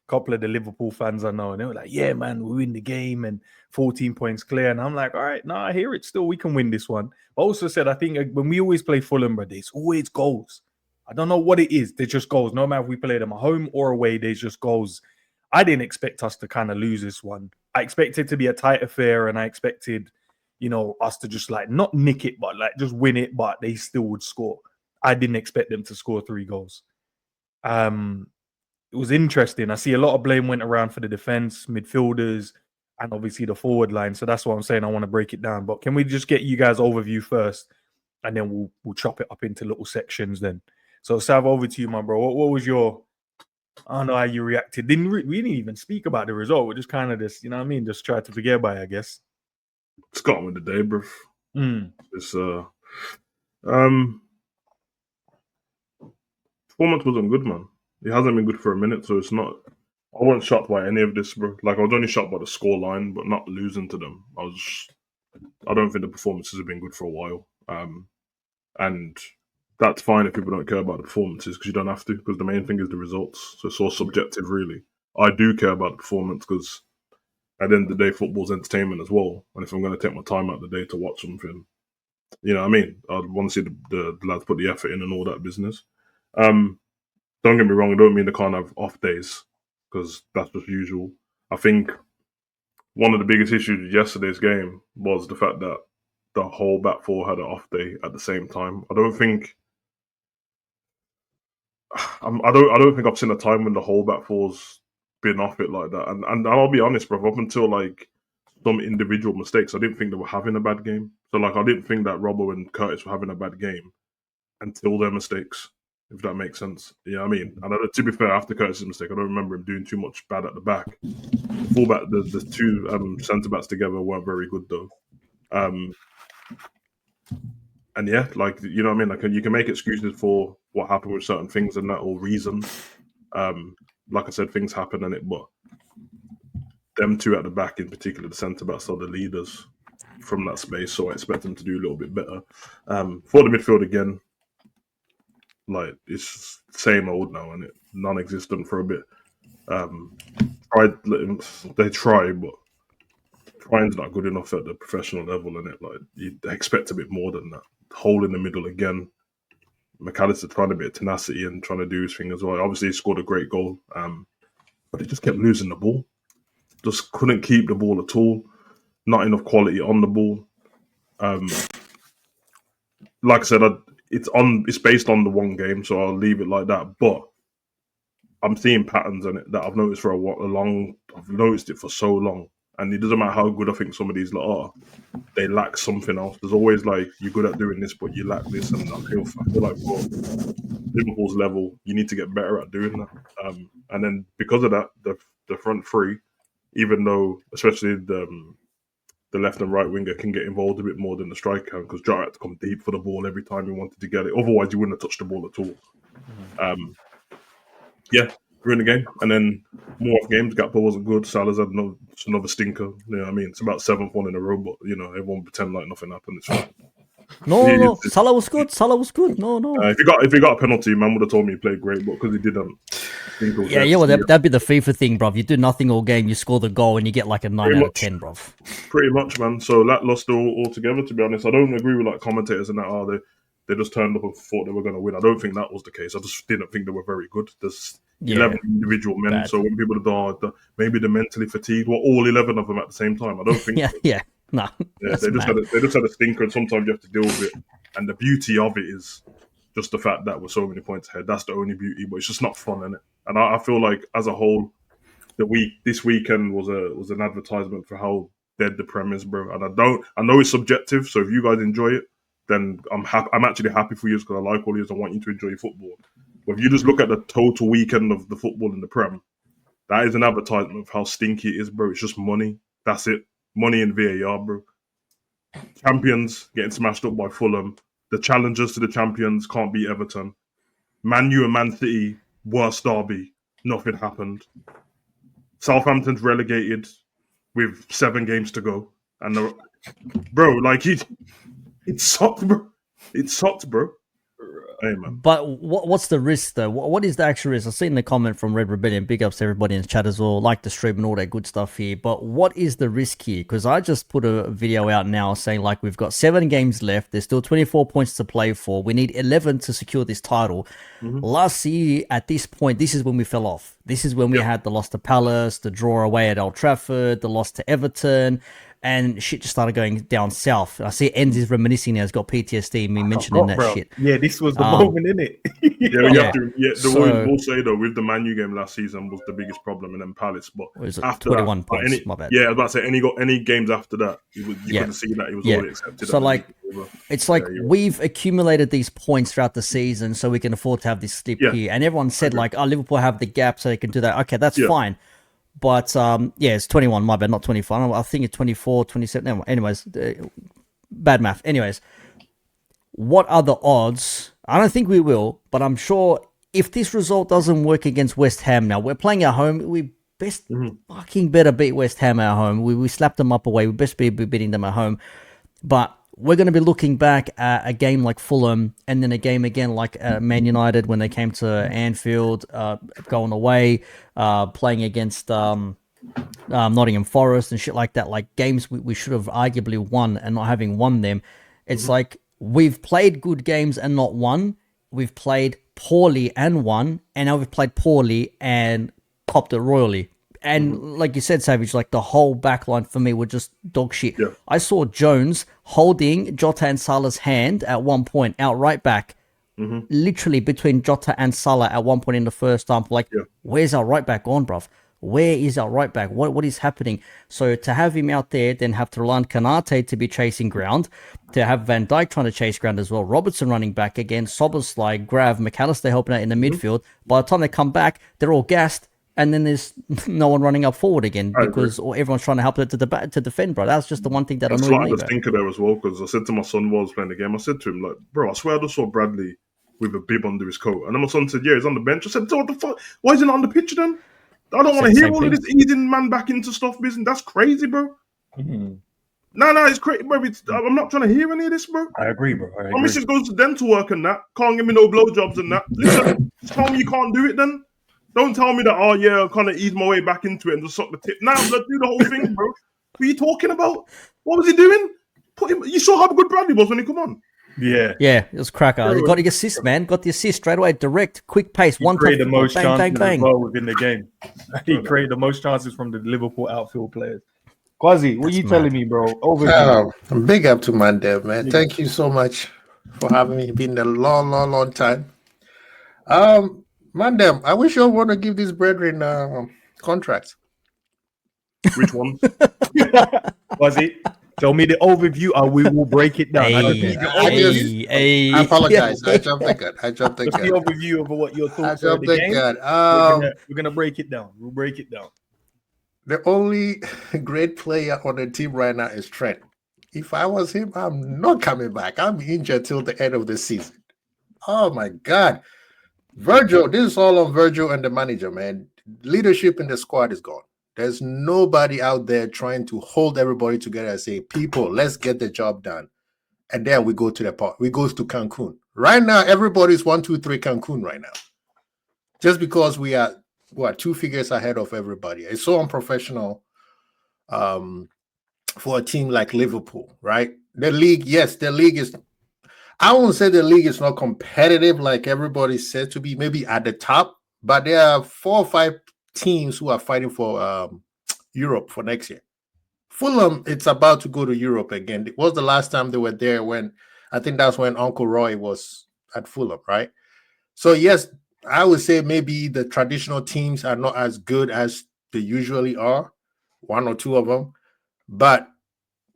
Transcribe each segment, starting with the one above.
couple of the Liverpool fans I know, and they were like, yeah, man, we win the game and 14 points clear. And I'm like, all right, no, I hear it still. We can win this one. I also said, I think when we always play Fulham, bro, there's always goals. I don't know what it is. They're just goals. No matter if we play them at home or away, there's just goals. I didn't expect us to kind of lose this one. I expected it to be a tight affair, and I expected, us to just like not nick it, but like just win it, but they still would score. I didn't expect them to score 3 goals. It was interesting. I see a lot of blame went around for the defense, midfielders, and obviously the forward line. So that's what I'm saying. I want to break it down. But can we just get you guys' overview first, and then we'll chop it up into little sections then. So Sav, over to you, my bro. What was your? I don't know how you reacted. We didn't even speak about the result. We just kind of just, you know what I mean? Just tried to forget about it, I guess. It's got on with the day, bro. It's performance wasn't good, man. It hasn't been good for a minute, so it's not. I wasn't shocked by any of this, bro. Like, I was only shocked by the scoreline, but not losing to them. I don't think the performances have been good for a while. And that's fine if people don't care about the performances, because you don't have to, because the main thing is the results. So it's all subjective, really. I do care about the performance, because at the end of the day, football's entertainment as well. And if I'm going to take my time out of the day to watch something, you know what I mean? I'd want to see the lads put the effort in and all that business. Don't get me wrong, I don't mean they can't have off days, because that's just usual. I think one of the biggest issues with yesterday's game was the fact that the whole back four had an off day at the same time. I don't think I've seen a time when the whole back four's been off it like that. And I'll be honest, bro, up until like some individual mistakes, I didn't think they were having a bad game. So like, I didn't think that Robbo and Curtis were having a bad game until their mistakes, if that makes sense. You know what I mean? And to be fair, after Curtis' mistake, I don't remember him doing too much bad at the back. The fullback, the two centre-backs together weren't very good, though. And yeah, like, you know what I mean? Like, you can make excuses for what happened with certain things and that, or reasons. Like I said, things happen in it, but them two at the back, in particular, the centre-backs, are the leaders from that space, so I expect them to do a little bit better. For the midfield, again, like, it's same old now, and it non-existent for a bit. They try, but trying's not good enough at the professional level, and it, like, you expect a bit more than that. Hole in the middle again. Mac Allister trying a bit of tenacity and trying to do his thing as well. Obviously, he scored a great goal, but he just kept losing the ball. Just couldn't keep the ball at all. Not enough quality on the ball. Like I said, it's based on the one game, so I'll leave it like that. But I'm seeing patterns in it that I've noticed for I've noticed it for so long. And it doesn't matter how good I think some of these are, they lack something else. There's always like, you're good at doing this, but you lack this. And I feel like for Liverpool's level, you need to get better at doing that. And then because of that, the front three, even though especially the left and right winger can get involved a bit more than the striker, because Jota had to come deep for the ball every time he wanted to get it. Otherwise, you wouldn't have touched the ball at all. Yeah, we're in the game. And then more off games, Gakpo wasn't good. Salah's had another stinker. You know what I mean? It's about 7th one in a row, but, you know, everyone pretend like nothing happened. It's fine. No. Salah was good. No. If he got a penalty, man would have told me he played great, but because he didn't. Well, that'd be the FIFA thing, bruv. You do nothing all game, you score the goal, and you get like a 9 out of 10, bruv. Pretty much, man. So lackluster altogether, to be honest. I don't agree with like commentators and that, they just turned up and thought they were going to win. I don't think that was the case. I just didn't think they were very good. There's 11 individual men, bad. So when people are maybe they're mentally fatigued, well, all 11 of them at the same time. I don't think so. No. Yeah, they just had a stinker, and sometimes you have to deal with it. And the beauty of it is just the fact that we're so many points ahead. That's the only beauty, but it's just not fun, innit? And I feel like as a whole, this weekend was an advertisement for how dead the Prem is, bro. And I know it's subjective, so if you guys enjoy it, then I'm actually happy for you, because I like all you. I want you to enjoy football. But if you just look at the total weekend of the football in the Prem, that is an advertisement of how stinky it is, bro. It's just money. That's it. Money and VAR, bro. Champions getting smashed up by Fulham. The challengers to the champions can't beat Everton. Man U and Man City, worst derby. Nothing happened. Southampton's relegated with 7 games to go. And bro, like it sucked, bro. It sucked, bro. Hey, man. But what's the risk though? What is the actual risk? I've seen the comment from Red Rebellion. Big ups to everybody in the chat as well. Like the stream and all that good stuff here. But what is the risk here? Because I just put a video out now saying like we've got 7 games left. There's still 24 points to play for. We need 11 to secure this title. Last year at this point, this is when we fell off. This is when we had the loss to Palace, the draw away at Old Trafford, the loss to Everton. And shit just started going down south. I see Enz is reminiscing now. He's got PTSD, me mentioning that shit. Yeah, this was the moment, innit? We'll say though, with the Man U game last season was the biggest problem, and then Palace. But after 21 that, points, my bad. Yeah, I was about to say any games after that, you couldn't see that it was already accepted. So like, it's like we've accumulated these points throughout the season, so we can afford to have this slip here. And everyone said like, "Oh, Liverpool have the gap, so they can do that." Okay, that's fine. But, it's 21, my bad, not 25. I think it's 24, 27. Anyways, bad math. Anyways, what are the odds? I don't think we will, but I'm sure if this result doesn't work against West Ham now, we're playing at home. We best fucking better beat West Ham at home. We slapped them up away. We best be beating them at home. But we're going to be looking back at a game like Fulham and then a game again like Man United when they came to Anfield, going away, playing against Nottingham Forest and shit like that. Like games we should have arguably won and not having won them. It's like we've played good games and not won. We've played poorly and won. And now we've played poorly and copped it royally. And like you said, Savage, like the whole back line for me were just dog shit. Yeah. I saw Jones holding Jota and Salah's hand at one point out right back, literally between Jota and Salah at one point in the first half. Like, where's our right back gone, bruv? Where is our right back? What is happening? So to have him out there, then have to rely on Kanate to be chasing ground, to have Van Dijk trying to chase ground as well, Robertson running back again, Soboslai, Grav, Mac Allister helping out in the midfield. By the time they come back, they're all gassed. And then there's no one running up forward again because everyone's trying to help it to defend, bro. That's just the one thing that annoyed me. I was thinking there as well because I said to my son while I was playing the game, I said to him, like, bro, I swear I just saw Bradley with a bib under his coat. And then my son said, yeah, he's on the bench. I said, so what the fuck? Why is he not on the pitch then? I don't want to hear all of this easing man back into stuff business. That's crazy, bro. No, it's crazy, bro. I'm not trying to hear any of this, bro. I agree, bro. My missus goes to dental work and that. Can't give me no blowjobs and that. Listen, just tell me you can't do it then. Don't tell me that, I'll kind of ease my way back into it and just suck the tip. Nah, let's do the whole thing, bro. What are you talking about? What was he doing? You saw how good Bradley was when he come on. Yeah, it was cracker. He got the assist, man. Got the assist straight away, direct, quick pace. One created the most chances bang, bang. as well within the game. He created the most chances from the Liverpool outfield players. Quasi, what are you telling me, bro? Big up to Mandem, man. Yeah. Thank you so much for having me. It's been a long time. Mandem, I wish you want to give these brethren contracts. Which ones? Quasi, tell me the overview and we will break it down. I apologize. I jumped the gun. Just the overview of what your thoughts are. We're gonna break it down. We'll break it down. The only great player on the team right now is Trent. If I was him, I'm not coming back. I'm injured till the end of the season. Oh my God. Virgil, this is all on Virgil and the manager, man. Leadership in the squad is gone. There's nobody out there trying to hold everybody together and say, people, let's get the job done. And then we go to the part. We go to Cancun. Right now, everybody's 1, 2, 3 Cancun right now. Just because we are 2 figures ahead of everybody. It's so unprofessional for a team like Liverpool, right? The league is, I won't say the league is not competitive like everybody said to be, maybe at the top, but there are 4 or 5 teams who are fighting for Europe for next year. Fulham, it's about to go to Europe again. It was the last time they were there when, I think that's when Uncle Roy was at Fulham, right? So yes, I would say maybe the traditional teams are not as good as they usually are, 1 or 2 of them, but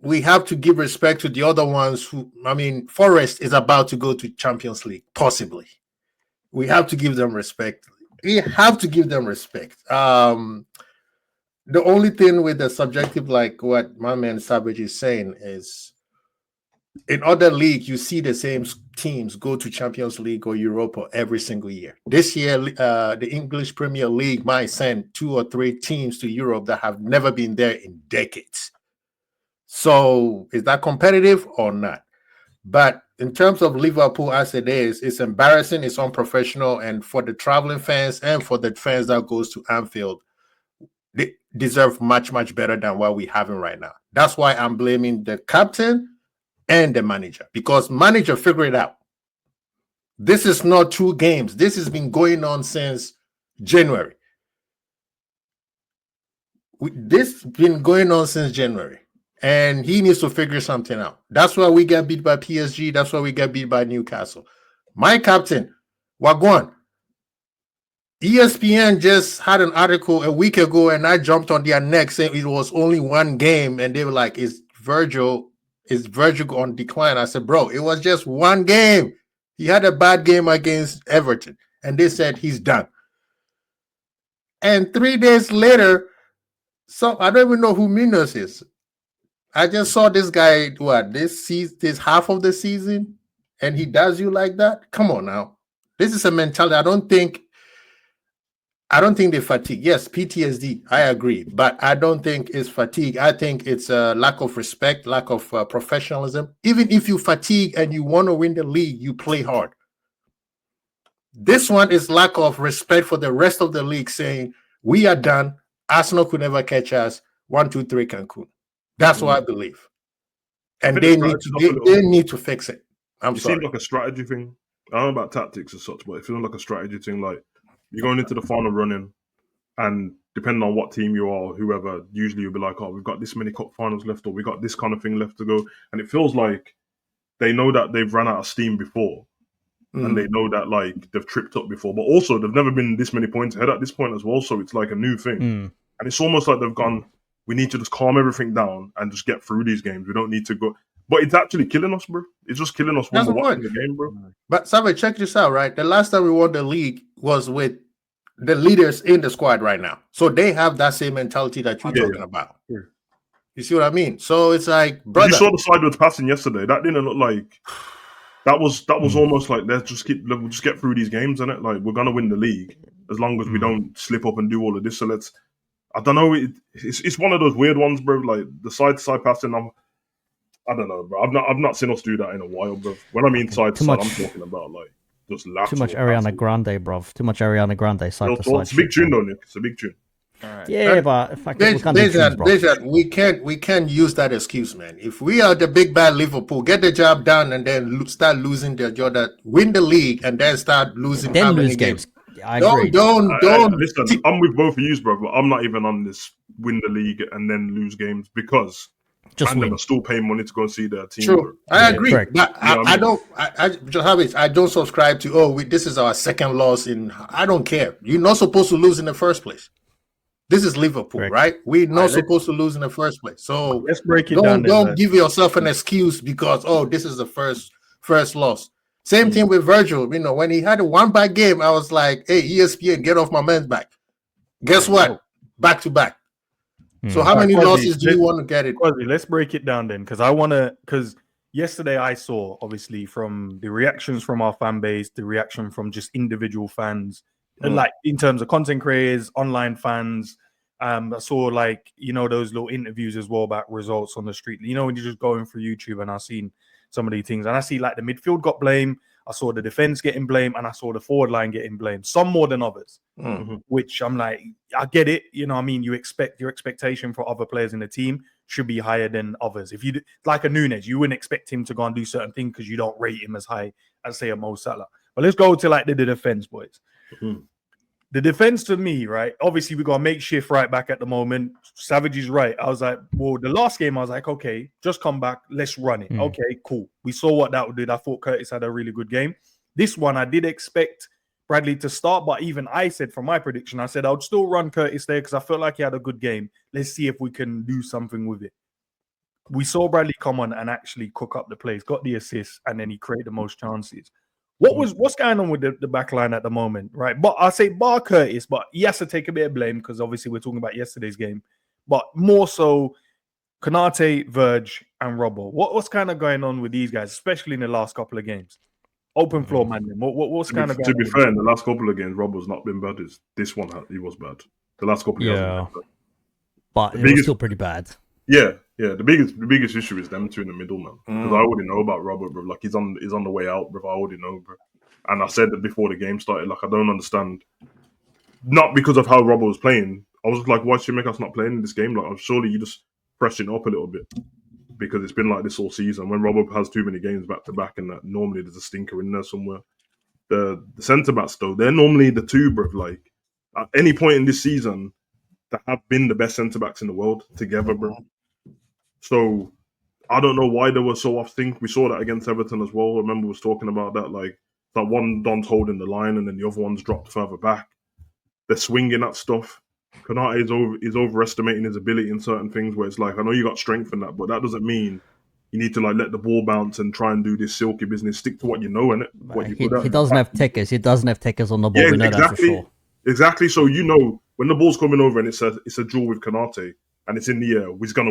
we have to give respect to the other ones Forest is about to go to Champions League, possibly. We have to give them respect. The only thing with the subjective, like what my man Savage is saying, is in other leagues, you see the same teams go to Champions League or Europa every single year. This year, the English Premier League might send 2 or 3 teams to Europe that have never been there in decades. So is that competitive or not? But in terms of Liverpool as it is, it's embarrassing, it's unprofessional, and for the traveling fans and for the fans that goes to Anfield, they deserve much, much better than what we having right now. That's why I'm blaming the captain and the manager, because manager figured it out. This is not 2 games. This has been going on since January. This has been going on since January, and he needs to figure something out. That's why we get beat by PSG. That's why we get beat by Newcastle. My captain, Wagwan. ESPN just had an article a week ago, and I jumped on their neck saying it was only 1 game, and they were like, "Is Virgil on decline?" I said, "Bro, it was just 1 game. He had a bad game against Everton, and they said he's done." And 3 days later, I don't even know who Muniz is. I just saw this guy this half of the season, and he does you like that. Come on now, this is a mentality. I don't think they fatigue. Yes, PTSD, I agree. But I don't think it's fatigue. I think it's a lack of respect, lack of professionalism. Even if you fatigue and you want to win the league, you play hard. This one is lack of respect for the rest of the league, saying, we are done. Arsenal could never catch us. 1, 2, 3 Cancun. That's what I believe. And they need to fix it. It seems like a strategy thing. I don't know about tactics as such, but it feels like a strategy thing. Like, you're going into the final running, and depending on what team you are, whoever, usually you'll be like, "Oh, we've got this many cup finals left, or we got this kind of thing left to go." And it feels like they know that they've run out of steam before, and they know that like they've tripped up before. But also, they've never been this many points ahead at this point as well. So it's like a new thing, and it's almost like they've gone. We need to just calm everything down and just get through these games. We don't need to go. But it's actually killing us, bro. It's just killing us when we're watching the game, bro. But Sabe, check this out, right? The last time we won the league was with the leaders in the squad right now. So they have that same mentality that you're talking about. Yeah. You see what I mean? So it's like, brother. You saw the sideways passing yesterday. That didn't look like that was almost like we'll just get through these games, innit? Like, we're gonna win the league as long as we don't slip up and do all of this. So I don't know. It's one of those weird ones, bro. Like the side-to-side passing. I don't know, bro. I've not seen us do that in a while, bro. When I mean side-to-side, I'm talking about like just too much Ariana Grande, bro. Too much Ariana Grande side-to-side. It's a big tune, though, Nick. It's a big tune. All right. Yeah, but we can't use that excuse, man. If we are the big bad Liverpool, get the job done and then start losing the job, win the league and then start losing. Then lose games. I agree. Don't. Listen, I'm with both of you, bro, but I'm not even on this win the league and then lose games because them are still paying money to go and see their team. True, bro. I agree. Correct. But I don't subscribe to. This is our second loss in. I don't care. You're not supposed to lose in the first place. This is Liverpool, correct, right? We're not supposed to lose in the first place. So let's break it down. Don't give yourself an excuse because this is the first loss. Same thing with Virgil. You know, when he had a 1 bad game, I was like, "Hey, ESPN, get off my man's back." Guess what? Back to back. So how many losses do you want to get it? Let's break it down then, because yesterday I saw, obviously, from the reactions from our fan base, the reaction from just individual fans, and like in terms of content creators, online fans. I saw like, those little interviews as well about results on the street. When you're just going through YouTube, and I've seen some of these things, and I see like the midfield got blamed. I saw the defense getting blamed, and I saw the forward line getting blamed. Some more than others, which I'm like, I get it. You expect your expectation for other players in the team should be higher than others. If you like a Nunez, you wouldn't expect him to go and do certain things because you don't rate him as high as say a Mo Salah. But let's go to like the defense, boys. The defense for me, right? Obviously, we got a makeshift right back at the moment. Savage is right. I was like, well, the last game, I was like, okay, just come back. Let's run it. Okay, cool. We saw what that would do. I thought Curtis had a really good game. This one, I did expect Bradley to start, but even I said from my prediction, I said I would still run Curtis there because I felt like he had a good game. Let's see if we can do something with it. We saw Bradley come on and actually cook up the plays, got the assist, and then he created the most chances. What's going on with the back line at the moment, right? But I say bar Curtis, but he has to take a bit of blame because obviously we're talking about yesterday's game. But more so, Konate, Verge, and Robbo. What's kind of going on with these guys, especially in the last couple of games? Open floor, man. What's kind of going on? To be fair, in the last couple of games, Robbo's not been bad. This one, he was bad. The last couple of games. But it was still pretty bad. Yeah. Yeah, the biggest issue is them two in the middle, man. Because I already know about Robert, bro. Like he's on the way out, bro. I already know, bro. And I said that before the game started. Like I don't understand. Not because of how Robert was playing. I was like, why should us not playing in this game? Like, surely you just freshen it up a little bit because it's been like this all season. When Robert has too many games back to back, and that normally there's a stinker in there somewhere. The centre backs though, they're normally the two, bro. Like at any point in this season, that have been the best centre backs in the world together, bro. So I don't know why they were so off sync. We saw that against Everton as well. I remember was talking about that, like that one Don's holding the line and then the other one's dropped further back. They're swinging at stuff. Konate is overestimating his ability in certain things where it's like, I know you got strength in that, but that doesn't mean you need to like let the ball bounce and try and do this silky business. Stick to what you know, innit? What you He doesn't have techers. He doesn't have techers on the ball. Yeah, we know exactly. that for sure. Exactly. So you know when the ball's coming over and it's a duel with Konate and it's in the air, he's gonna win.